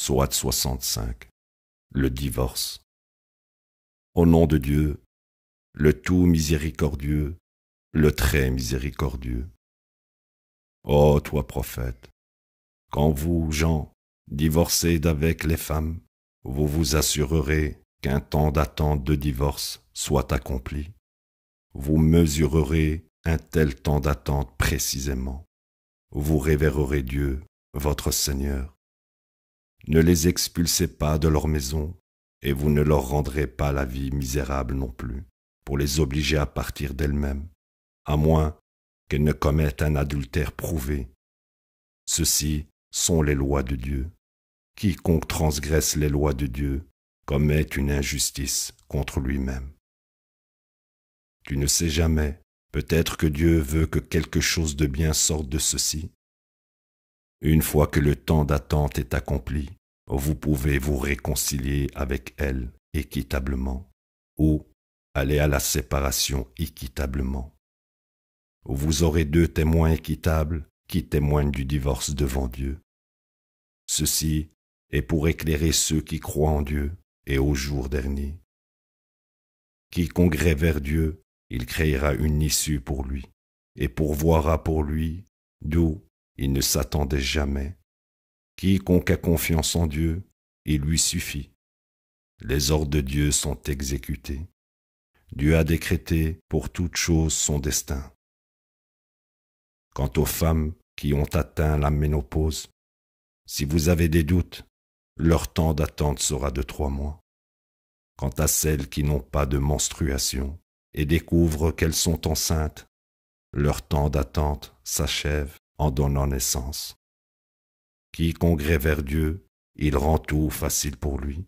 Sourate 65. Le divorce. Au nom de Dieu, le tout miséricordieux, le très miséricordieux. Ô toi prophète, quand vous, gens, divorcez d'avec les femmes, vous vous assurerez qu'un temps d'attente de divorce soit accompli. Vous mesurerez un tel temps d'attente précisément. Vous révérerez Dieu, votre Seigneur. Ne les expulsez pas de leur maison, et vous ne leur rendrez pas la vie misérable non plus, pour les obliger à partir d'elles-mêmes, à moins qu'elles ne commettent un adultère prouvé. Ceci sont les lois de Dieu. Quiconque transgresse les lois de Dieu commet une injustice contre lui-même. Tu ne sais jamais, peut-être que Dieu veut que quelque chose de bien sorte de ceci. Une fois que le temps d'attente est accompli, vous pouvez vous réconcilier avec elle équitablement, ou aller à la séparation équitablement. Vous aurez 2 témoins équitables qui témoignent du divorce devant Dieu. Ceci est pour éclairer ceux qui croient en Dieu et au jour dernier. Quiconque révère Dieu, il créera une issue pour lui, et pourvoira pour lui d'où il ne s'attendait jamais. Quiconque a confiance en Dieu, il lui suffit. Les ordres de Dieu sont exécutés. Dieu a décrété pour toute chose son destin. Quant aux femmes qui ont atteint la ménopause, si vous avez des doutes, leur temps d'attente sera de 3 mois. Quant à celles qui n'ont pas de menstruation et découvrent qu'elles sont enceintes, leur temps d'attente s'achève en donnant naissance. Quiconque révère Dieu, il rend tout facile pour lui.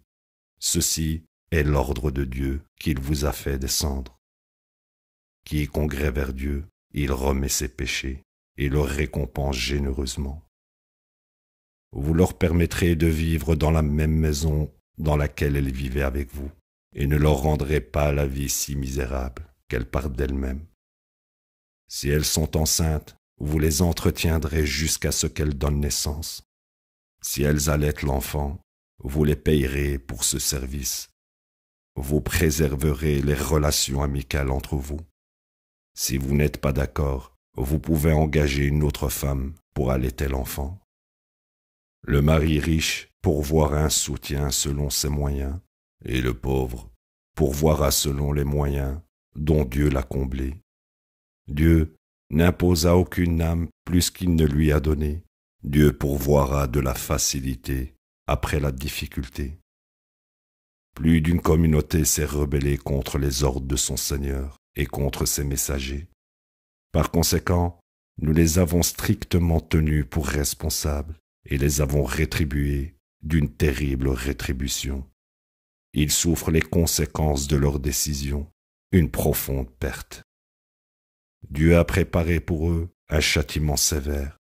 Ceci est l'ordre de Dieu qu'il vous a fait descendre. Quiconque révère Dieu, il remet ses péchés et le récompense généreusement. Vous leur permettrez de vivre dans la même maison dans laquelle elles vivaient avec vous, et ne leur rendrez pas la vie si misérable qu'elles partent d'elles-mêmes. Si elles sont enceintes, vous les entretiendrez jusqu'à ce qu'elles donnent naissance. Si elles allaitent l'enfant, vous les payerez pour ce service. Vous préserverez les relations amicales entre vous. Si vous n'êtes pas d'accord, vous pouvez engager une autre femme pour allaiter l'enfant. Le mari riche pourvoira un soutien selon ses moyens, et le pauvre pourvoira selon les moyens dont Dieu l'a comblé. Dieu n'impose à aucune âme plus qu'il ne lui a donné. Dieu pourvoira de la facilité après la difficulté. Plus d'une communauté s'est rebellée contre les ordres de son Seigneur et contre ses messagers. Par conséquent, nous les avons strictement tenus pour responsables et les avons rétribués d'une terrible rétribution. Ils souffrent les conséquences de leurs décisions, une profonde perte. Dieu a préparé pour eux un châtiment sévère.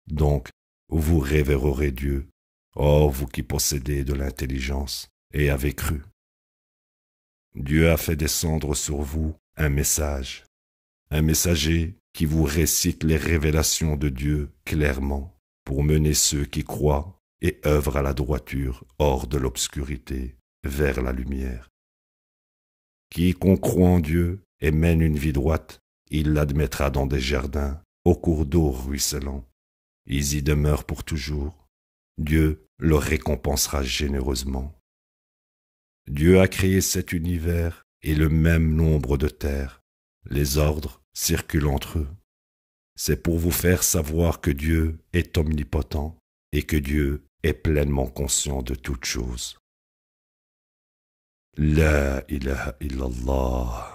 Donc, vous révérerez Dieu, ô vous qui possédez de l'intelligence et avez cru. Dieu a fait descendre sur vous un messager qui vous récite les révélations de Dieu clairement pour mener ceux qui croient et œuvrent à la droiture hors de l'obscurité vers la lumière. Quiconque croit en Dieu et mène une vie droite, il l'admettra dans des jardins, au cours d'eau ruisselants. Ils y demeurent pour toujours. Dieu le récompensera généreusement. Dieu a créé cet univers et le même nombre de terres. Les ordres circulent entre eux. C'est pour vous faire savoir que Dieu est omnipotent et que Dieu est pleinement conscient de toutes choses. La ilaha illallah.